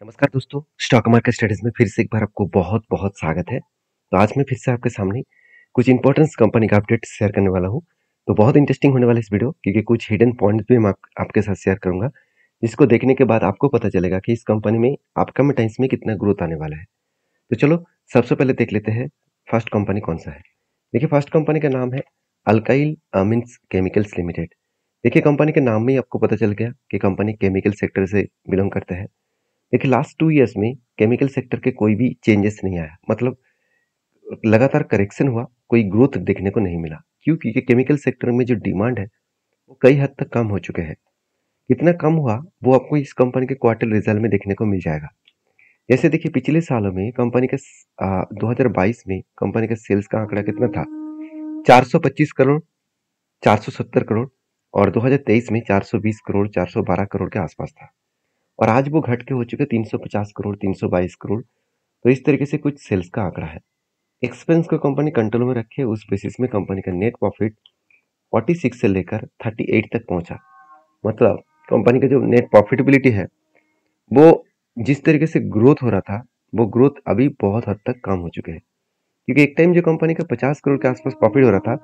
नमस्कार दोस्तों, stock market studies में फिर से एक बार आपको बहुत बहुत स्वागत है। तो आज मैं फिर से आपके सामने कुछ इंपॉर्टेंट कंपनी का अपडेट शेयर करने वाला हूँ। तो बहुत इंटरेस्टिंग होने वाला है इस वीडियो, क्योंकि कुछ हिडन पॉइंट्स भी मैं आपके साथ शेयर करूंगा, जिसको देखने के बाद आपको पता चलेगा कि इस कंपनी में अपकमिंग टाइम्स में कितना ग्रोथ आने वाला है। तो चलो सबसे पहले देख लेते हैं फर्स्ट कंपनी कौन सा है। देखिए, फर्स्ट कंपनी का नाम है अल्काइल अमीन्स केमिकल्स लिमिटेड। देखिए, कंपनी के नाम में ही आपको पता चल गया कि कंपनी केमिकल सेक्टर से बिलोंग करते हैं। देखिए, लास्ट 2 ईयर्स में केमिकल सेक्टर के कोई भी चेंजेस नहीं आया, मतलब लगातार करेक्शन हुआ, कोई ग्रोथ देखने को नहीं मिला। क्यों? क्योंकि केमिकल सेक्टर में जो डिमांड है वो कई हद तक कम हो चुके हैं। कितना कम हुआ वो आपको इस कंपनी के क्वार्टर रिजल्ट में देखने को मिल जाएगा। जैसे देखिए, पिछले सालों में कंपनी का 2022 में कंपनी का सेल्स का आंकड़ा कितना था? 425 करोड़, 470 करोड़, और 2023 में 420 करोड़, 412 करोड़ के आसपास था। और आज वो घट के हो चुके 350 करोड़, 322 करोड़। तो इस तरीके से कुछ सेल्स का आंकड़ा है। एक्सपेंस को कंपनी कंट्रोल में रखे, उस बेसिस में कंपनी का नेट प्रॉफिट 46 से लेकर 38 तक पहुंचा। मतलब कंपनी का जो नेट प्रॉफिटेबिलिटी है वो जिस तरीके से ग्रोथ हो रहा था, वो ग्रोथ अभी बहुत हद तक कम हो चुके हैं। क्योंकि एक टाइम जो कंपनी का 50 करोड़ के आसपास प्रॉफिट हो रहा था,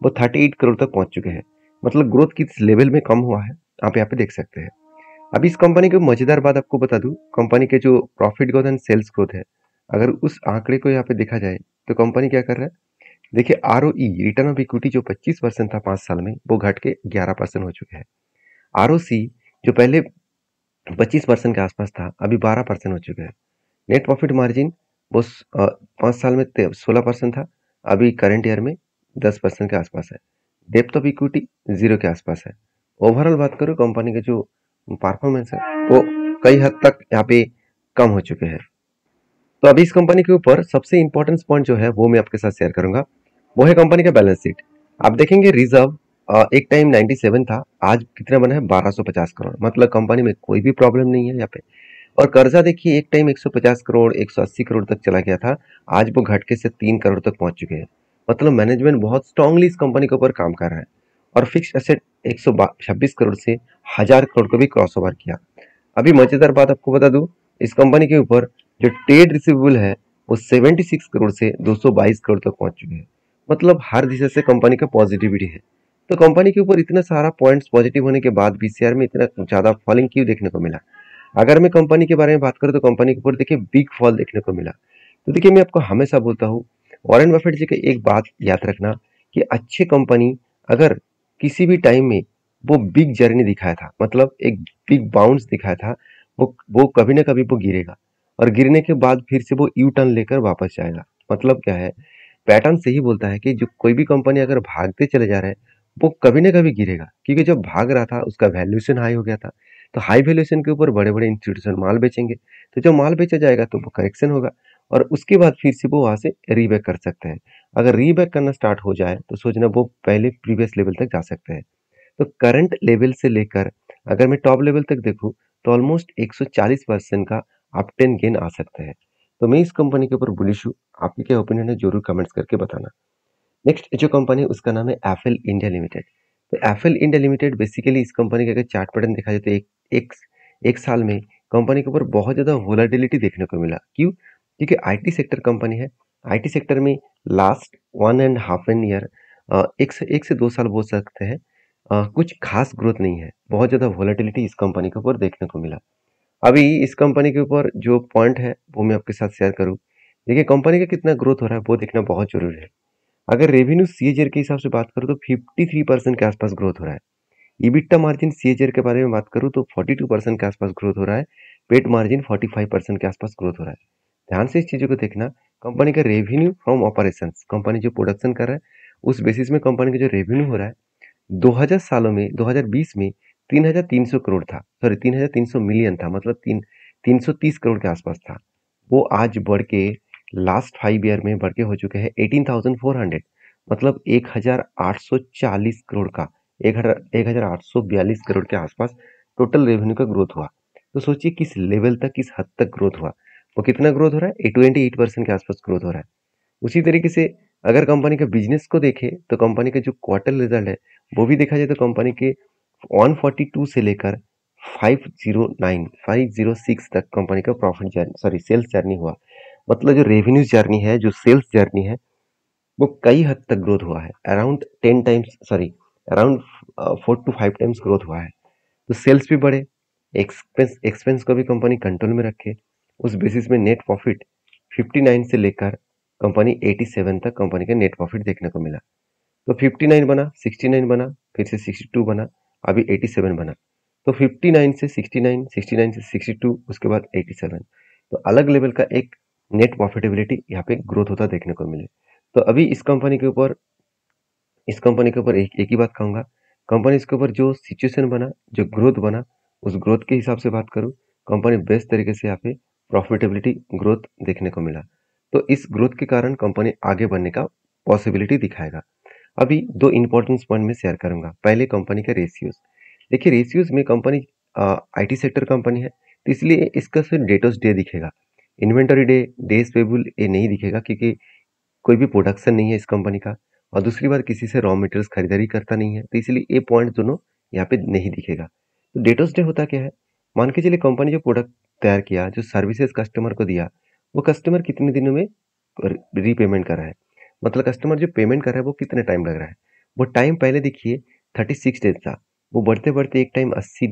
वो 38 करोड़ तक पहुंच चुके हैं। मतलब ग्रोथ किस लेवल में कम हुआ है आप यहाँ पे देख सकते हैं। अभी इस कंपनी की मजेदार बात आपको बता दूं, कंपनी के जो profit growth and sales growth है, अगर उस आंकड़े को यहाँ पे देखा जाए तो कंपनी क्या कर रहा है। देखिए, आरओई रिटर्न ऑफ इक्विटी जो 25% था 5 साल में, वो घट के 11% हो चुके हैं। आरओसी जो पहले 25% के आसपास था, अभी 12% हो चुके हैं। नेट प्रॉफिट मार्जिन वो 5 साल में 16% था, अभी करंट ईयर में 10% के आसपास है। डेप्थ ऑफ इक्विटी 0 के आसपास है। ओवरऑल बात करूँ, कंपनी का जो परफॉर्मेंस है वो कई हद तक यहाँ पे कम हो चुके हैं। तो अभी इस कंपनी के ऊपर सबसे इंपॉर्टेंट पॉइंट जो है वो मैं आपके साथ शेयर करूंगा, वो है कंपनी का बैलेंस शीट। आप देखेंगे, रिजर्व एक टाइम 97 था, आज कितना बना है? 1250 करोड़। मतलब कंपनी में कोई भी प्रॉब्लम नहीं है यहाँ पे। और कर्जा देखिए, एक टाइम 150 करोड़, 180 करोड़ तक चला गया था, आज वो घट के से 3 करोड़ तक पहुंच चुके हैं। मतलब मैनेजमेंट बहुत स्ट्रांगली इस कंपनी के ऊपर काम कर रहा है। और फिक्स एसेट 126 करोड़ से 1000 करोड़ को भी क्रॉस ओवर किया। अभी मजेदार बात आपको बता दूं, इस कंपनी के ऊपर जो ट्रेड रिसीवेबल है वो 76 करोड़ से 222 करोड़ तक पहुंच चुके हैं। मतलब हर दिशा से कंपनी का पॉजिटिविटी है। तो कंपनी के ऊपर इतना सारा पॉइंट्स पॉजिटिव होने के बाद भी शेयर में इतना ज्यादा फॉलिंग क्यों देखने को मिला? अगर मैं कंपनी के बारे में बात करूं तो कंपनी के ऊपर देखिए बिग फॉल देखने को मिला। तो देखिए, मैं आपको हमेशा बोलता हूँ, वॉरेन बफेट जी का एक बात याद रखना, कि अच्छी कंपनी अगर किसी भी टाइम में वो बिग जर्नी दिखाया था, मतलब एक बिग बाउंस दिखाया था, वो कभी ना कभी वो गिरेगा। और गिरने के बाद फिर से वो यू टर्न लेकर वापस जाएगा। मतलब क्या है, पैटर्न से ही बोलता है कि जो कोई भी कंपनी अगर भागते चले जा रहे हैं, वो कभी ना कभी गिरेगा। क्योंकि जब भाग रहा था उसका वैल्यूएशन हाई हो गया था, तो हाई वैल्यूएशन के ऊपर बड़े बड़े इंस्टीट्यूशन माल बेचेंगे। तो जब माल बेचा जाएगा तो वो करेक्शन होगा, और उसके बाद फिर से वो वहां से रीबैक कर सकते हैं। अगर रीबैक करना स्टार्ट हो जाए तो सोचना वो पहले प्रीवियस लेवल तक जा सकते हैं। तो करंट लेवल से लेकर अगर मैं टॉप लेवल तक देखूं तो ऑलमोस्ट 140% का अप टेन गेन आ सकता है। तो मैं इस कंपनी के ऊपर बुलिश हूँ। आपकी क्या ओपिनियन है, जरूर कमेंट्स करके बताना। नेक्स्ट जो कंपनी है उसका नाम है एफएल इंडिया लिमिटेड। तो एफएल इंडिया लिमिटेड बेसिकली इस कंपनी का अगर चार्ट पैटर्न देखा जाए तो एक एक साल में कंपनी के ऊपर बहुत ज़्यादा वोलाटिलिटी देखने को मिला। क्यों? क्योंकि आईटी सेक्टर कंपनी है। आईटी सेक्टर में लास्ट 1.5 ईयर, एक से 2 साल बोल सकते हैं, कुछ खास ग्रोथ नहीं है। बहुत ज़्यादा वोलाटिलिटी इस कंपनी के ऊपर देखने को मिला। अभी इस कंपनी के ऊपर जो पॉइंट है वो मैं आपके साथ शेयर करूँ। देखिए, कंपनी का कितना ग्रोथ हो रहा है वो देखना बहुत जरूरी है। अगर रेवेन्यू सीएजीआर के हिसाब से बात करूँ तो 53% के आसपास ग्रोथ हो रहा है। इबिट्टा मार्जिन सीएजीआर के बारे में बात करूँ तो 42% के आसपास ग्रोथ हो रहा है। पेट मार्जिन 45% के आसपास ग्रोथ हो रहा है। ध्यान से इस चीज़ों को देखना। कंपनी का रेवेन्यू फ्रॉम ऑपरेशंस, कंपनी जो प्रोडक्शन कर रहा है उस बेसिस में कंपनी का जो रेवेन्यू हो रहा है, 2000 सालों में 2020 में 3300 करोड़ था, सॉरी 3300 मिलियन था, मतलब 330 करोड़ के आसपास था। वो आज बढ़ के लास्ट 5 ईयर में बढ़ के हो चुके हैं 18,400, मतलब 1840 करोड़ का, 1842 करोड़ के आसपास टोटल रेवेन्यू का ग्रोथ हुआ। तो सोचिए किस लेवल तक, किस हद तक ग्रोथ हुआ। वो कितना ग्रोथ हो रहा है? 28% के आसपास ग्रोथ हो रहा है। उसी तरीके से अगर कंपनी का बिजनेस को देखें तो कंपनी का जो क्वार्टर रिजल्ट है वो भी देखा जाए तो कंपनी के 142 से लेकर 506 तक कंपनी का प्रॉफिट जर्नी सेल्स जर्नी हुआ। मतलब जो रेवेन्यूज जर्नी है, जो सेल्स जर्नी है, वो कई हद तक ग्रोथ हुआ है। अराउंड 4 to 5 टाइम्स ग्रोथ हुआ है। तो सेल्स भी बढ़े, एक्सपेंस को भी कंपनी कंट्रोल में रखे। उस बेसिस में नेट प्रॉफिट 59 से लेकर कंपनी 87 तक कंपनी का नेट प्रॉफिट देखने को मिला। तो 59 बना, 69 बना, फिर से 62 बना, अभी 87 बना। तो 59 से 69, 69 से 62, उसके बाद 87। तो अलग लेवल का एक नेट प्रॉफिटेबिलिटी यहाँ पे ग्रोथ होता देखने को मिले। तो अभी इस कंपनी के ऊपर एक ही बात कहूंगा, कंपनी इसके ऊपर जो सिचुएशन बना, जो ग्रोथ बना, उस ग्रोथ के हिसाब से बात करूं, कंपनी बेस्ट तरीके से यहाँ पे प्रॉफिटेबिलिटी ग्रोथ देखने को मिला। तो इस ग्रोथ के कारण कंपनी आगे बढ़ने का पॉसिबिलिटी दिखाएगा। अभी दो इंपॉर्टेंट पॉइंट में शेयर करूंगा। पहले कंपनी का रेशियोज। देखिए रेशियोज में कंपनी आईटी सेक्टर कंपनी है, तो इसलिए इसका सिर्फ डेटोस डे दिखेगा। इन्वेंटरी डे, डेज पेबल ये नहीं दिखेगा, क्योंकि कोई भी प्रोडक्शन नहीं है इस कंपनी का। और दूसरी बात, किसी से रॉ मटेरियल्स खरीदारी करता नहीं है, तो इसलिए ये पॉइंट दोनों यहाँ पे नहीं दिखेगा। तो डेटोस डे होता क्या है, मान के चलिए कंपनी जो प्रोडक्ट तैयार किया, जो सर्विसेज कस्टमर को दिया, वो कस्टमर कितने दिनों में रीपेमेंट कर रहा है। मतलब कस्टमर जो पेमेंट कर रहा है वो कितने टाइम लग रहा है। वो टाइम पहले देखिए 36 डेज था, वो बढ़ते बढ़ते एक टाइम 80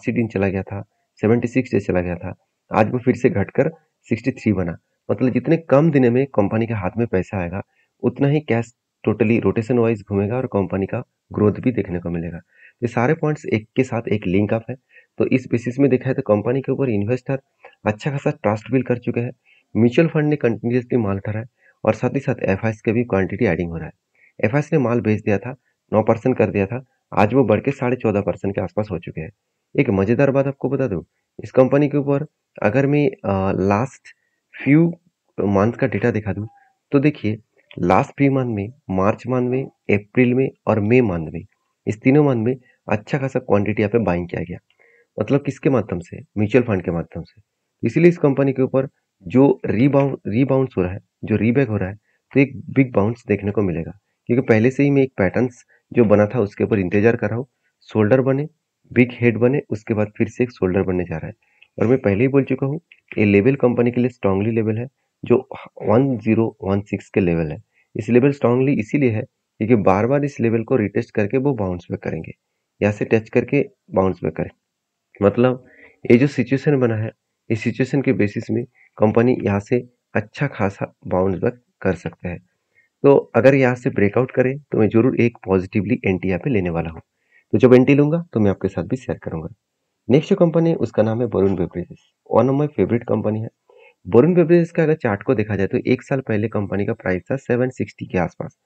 दिन चला गया था, 76 डेज चला गया था, आज वो फिर से घटकर 63 बना। मतलब जितने कम दिन में कंपनी के हाथ में पैसा आएगा, उतना ही कैश टोटली रोटेशन वाइज घूमेगा और कंपनी का ग्रोथ भी देखने को मिलेगा। ये सारे पॉइंट्स एक के साथ एक लिंक अप है। तो इस बेसिस में देखा है तो कंपनी के ऊपर इन्वेस्टर अच्छा खासा ट्रस्ट बिल्ड कर चुके हैं। म्यूचुअल फंड ने कंटिन्यूसली माल भरा है और साथ ही साथ एफ के भी क्वांटिटी एडिंग हो रहा है। एफ ने माल बेच दिया था, 9% कर दिया था, आज वो बढ़ के 14.5% के आसपास हो चुके हैं। एक मजेदार बात आपको बता दूं, इस कंपनी के ऊपर अगर मैं लास्ट फ्यू मंथ का डेटा दिखा दूं, तो देखिए लास्ट 3 मंथ में, मार्च मंथ में, अप्रैल में और मई मंथ में, इस तीनों मंथ में अच्छा खासा क्वांटिटी यहाँ पे बाइंग किया गया। मतलब किसके माध्यम से, म्यूचुअल फंड के माध्यम से। इसीलिए इस कंपनी के ऊपर जो रीबाउंस हो रहा है, जो रीबैक हो रहा है, तो एक बिग बाउंस देखने को मिलेगा। क्योंकि पहले से ही मैं एक पैटर्न्स जो बना था उसके ऊपर इंतजार कर रहा हूँ। शोल्डर बने, बिग हेड बने, उसके बाद फिर से एक शोल्डर बनने जा रहा है। और मैं पहले ही बोल चुका हूँ, ये लेवल कंपनी के लिए स्ट्रांगली लेवल है, जो 1016 के लेवल है। इस लेवल स्ट्रांगली इसीलिए है क्योंकि बार बार इस लेवल को रिटेस्ट करके वो बाउंस बैक करेंगे, यहाँ से टच करके बाउंस बैक करें। मतलब ये जो सिचुएशन बना है, इस सिचुएशन के बेसिस में कंपनी यहाँ से अच्छा खासा बाउंस बैक कर सकता है। तो अगर यहाँ से ब्रेकआउट करे तो मैं जरूर एक पॉजिटिवली एंटी यहाँ पे लेने वाला हूँ। तो जब एंटी लूंगा तो मैं आपके साथ भी शेयर करूंगा। नेक्स्ट जो कंपनी है उसका नाम है Varun beverages. One of my favourite company है। वरुण बेवरेजेस का अगर चार्ट को देखा जाए तो एक साल पहले कंपनी का प्राइस था 760 के आसपास,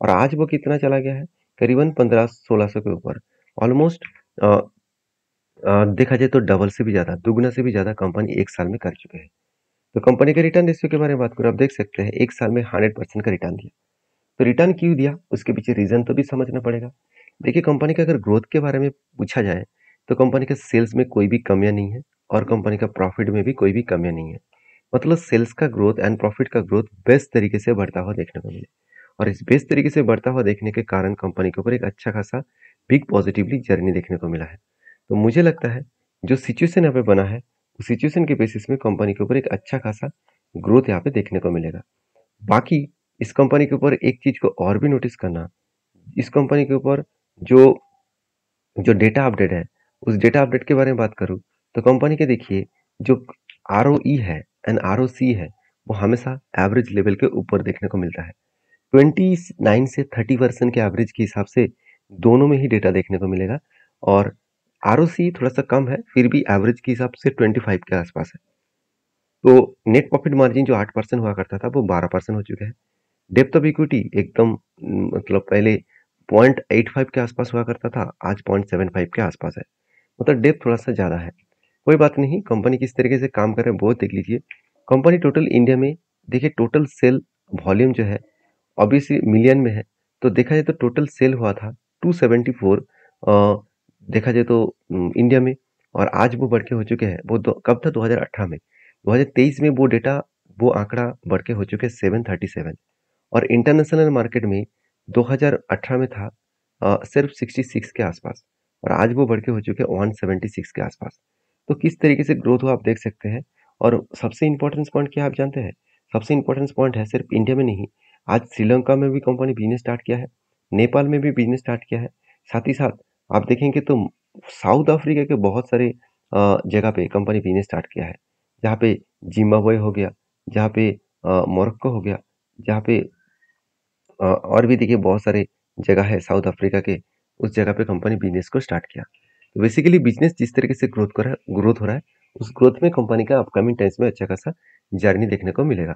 और आज वो कितना चला गया है, करीबन 1500-1600 के ऊपर। ऑलमोस्ट देखा जाए तो डबल से भी ज्यादा, दुगना से भी ज्यादा कंपनी एक साल में कर चुके हैं। तो कंपनी के रिटर्न रेशियो के बारे में बात करूं, आप देख सकते हैं एक साल में 100% का रिटर्न दिया। तो रिटर्न क्यों दिया, उसके पीछे रीजन तो भी समझना पड़ेगा। देखिए कंपनी का अगर ग्रोथ के बारे में पूछा जाए तो कंपनी के सेल्स में कोई भी कमियां नहीं है और कंपनी का प्रॉफिट में भी कोई भी कमियां नहीं है। मतलब सेल्स का ग्रोथ एंड प्रॉफिट का ग्रोथ बेस्ट तरीके से बढ़ता हुआ देखने को मिले, और इस बेस्ट तरीके से बढ़ता हुआ देखने के कारण कंपनी के ऊपर एक अच्छा खासा बिग पॉजिटिवली जर्नी देखने को मिला है। तो मुझे लगता है जो सिचुएशन यहाँ पे बना है, उस सिचुएशन के बेसिस में कंपनी के ऊपर एक अच्छा खासा ग्रोथ यहाँ पे देखने को मिलेगा। बाकी इस कंपनी के ऊपर एक चीज को और भी नोटिस करना, इस कंपनी के ऊपर जो जो डेटा अपडेट है, उस डेटा अपडेट के बारे में बात करूं तो कंपनी के देखिए जो ROE है एंड ROC है, वो हमेशा एवरेज लेवल के ऊपर देखने को मिलता है। 29 से 30% के एवरेज के हिसाब से दोनों में ही डेटा देखने को मिलेगा। और ROC थोड़ा सा कम है, फिर भी एवरेज के हिसाब से 25 के आसपास है। तो नेट प्रॉफिट मार्जिन जो 8% हुआ करता था वो 12% हो चुका है। डेप्थ ऑफ इक्विटी एकदम मतलब पहले 0.85 के आसपास हुआ करता था, आज 0.75 के आसपास है। मतलब डेप्थ थोड़ा सा ज्यादा है। कोई बात नहीं, कंपनी किस तरीके से काम कर रहे हैं वो देख लीजिए। कंपनी टोटल इंडिया में देखिए टोटल सेल वॉल्यूम जो है ऑब्वियसली मिलियन में है। तो देखा जाए तो टोटल सेल हुआ था 274, देखा जाए तो इंडिया में, और आज वो बढ़ के हो चुके हैं, वो कब था 2018 में, 2023 में वो डेटा, वो आंकड़ा बढ़ के हो चुके हैं 737। और इंटरनेशनल मार्केट में 2018 में था सिर्फ 66 के आसपास। और आज वो बढ़ के हो चुके हैं 176 के आसपास। तो किस तरीके से ग्रोथ हुआ आप देख सकते हैं। और सबसे इंपॉर्टेंट पॉइंट क्या आप जानते हैं? सबसे इंपॉर्टेंट पॉइंट है सिर्फ इंडिया में नहीं, आज श्रीलंका में भी कंपनी बिजनेस स्टार्ट किया है, नेपाल में भी बिजनेस स्टार्ट किया है। साथ ही साथ आप देखेंगे तो साउथ अफ्रीका के बहुत सारे जगह पे कंपनी बिजनेस स्टार्ट किया है, जहाँ पे जिम्बाब्वे हो गया, जहाँ पे मोरक्को हो गया, जहाँ पे और भी देखिए बहुत सारे जगह है साउथ अफ्रीका के, उस जगह पे कंपनी बिजनेस को स्टार्ट किया। तो बेसिकली बिजनेस जिस तरीके से ग्रोथ हो रहा है, उस ग्रोथ में कंपनी का अपकमिंग टाइम्स में अच्छा खासा जर्नी देखने को मिलेगा।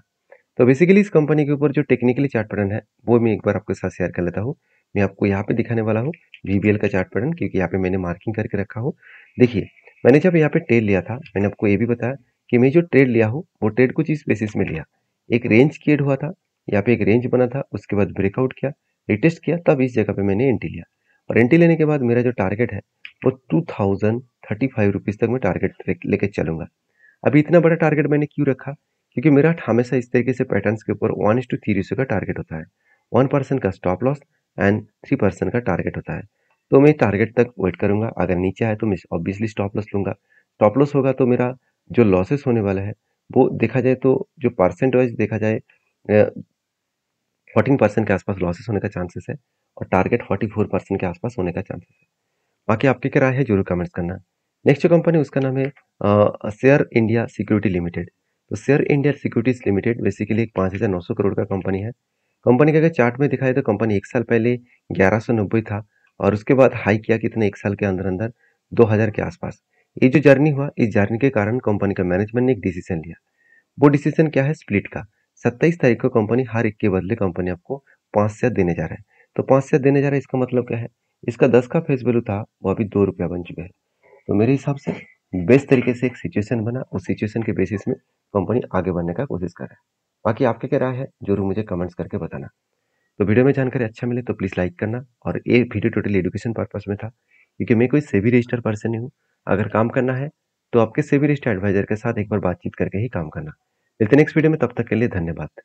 तो बेसिकली इस कंपनी के ऊपर जो टेक्निकली चार्ट पैटर्न है वो मैं एक बार आपके साथ शेयर कर लेता हूँ। मैं आपको यहाँ पे दिखाने वाला हूँ वीबीएल का चार्ट पैटर्न, क्योंकि यहाँ पे मैंने मार्किंग करके रखा हूँ। देखिए, मैंने जब यहाँ पे ट्रेड लिया था, मैंने आपको ये भी बताया कि मैं जो ट्रेड लिया हूँ वो ट्रेड कुछ इस बेसिस में लिया। एक रेंज क्रिएट हुआ था, यहाँ पे एक रेंज बना था, उसके बाद ब्रेकआउट किया, रिटेस्ट किया, तब इस जगह पे मैंने एंट्री लिया। और एंट्री लेने के बाद मेरा जो टारगेट है वो 2035 तक मैं टारगेट लेके चलूंगा। अभी इतना बड़ा टारगेट मैंने क्यों रखा? क्योंकि मेरा हमेशा इस तरीके से पैटर्न्स के ऊपर 1:3 रेशियो का टारगेट होता है। 1% का स्टॉप लॉस एंड 3% का टारगेट होता है। तो मैं टारगेट तक वेट करूंगा, अगर नीचे आए तो मैं ऑब्वियसली स्टॉप लॉस लूंगा। स्टॉप लॉस होगा तो मेरा जो लॉसेस होने वाला है वो देखा जाए तो जो परसेंट वाइज देखा जाए 14% के आसपास लॉसेस होने का चांसेस है, और टारगेट 44% के आसपास होने का चांसेस है। बाकी आपकी क्या राय है जरूर कमेंट्स करना। नेक्स्ट जो कंपनी उसका नाम है शेयर इंडिया सिक्योरिटी लिमिटेड। तो share India securities limited basically एक 5,900 करोड़ का कंपनी है। कंपनी का अगर चार्ट में दिखाए तो कंपनी एक साल पहले 1190 था, और उसके बाद हाई किया कितने एक साल के अंदर अंदर 2000 के आसपास। ये जो जर्नी हुआ, इस जर्नी के कारण कंपनी का मैनेजमेंट ने एक डिसीजन लिया। वो डिसीजन क्या है? स्प्लिट का। 27 तारीख को कंपनी हर एक के बदले कंपनी आपको 5 शेयर देने जा रहा है। तो 5 शेयर देने जा रहा है, इसका मतलब क्या है? इसका 10 का फेस वैल्यू था, वो अभी 2 रुपया बन चुका है। तो मेरे हिसाब से बेस्ट तरीके से एक सिचुएशन बना, उस सिचुएशन के बेसिस में कंपनी आगे बढ़ने का कोशिश कर रहा है। बाकी आपकी क्या राय है जरूर मुझे कमेंट्स करके बताना। तो वीडियो में जानकारी अच्छा मिले तो प्लीज़ लाइक करना, और ये वीडियो टोटली एजुकेशन पर्पस में था, क्योंकि मैं कोई सेबी रजिस्टर्ड पर्सन नहीं हूँ। अगर काम करना है तो आपके सेबी रजिस्टर्ड एडवाइजर के साथ एक बार बातचीत करके ही काम करना। मिलते हैं नेक्स्ट वीडियो में, तब तक के लिए धन्यवाद।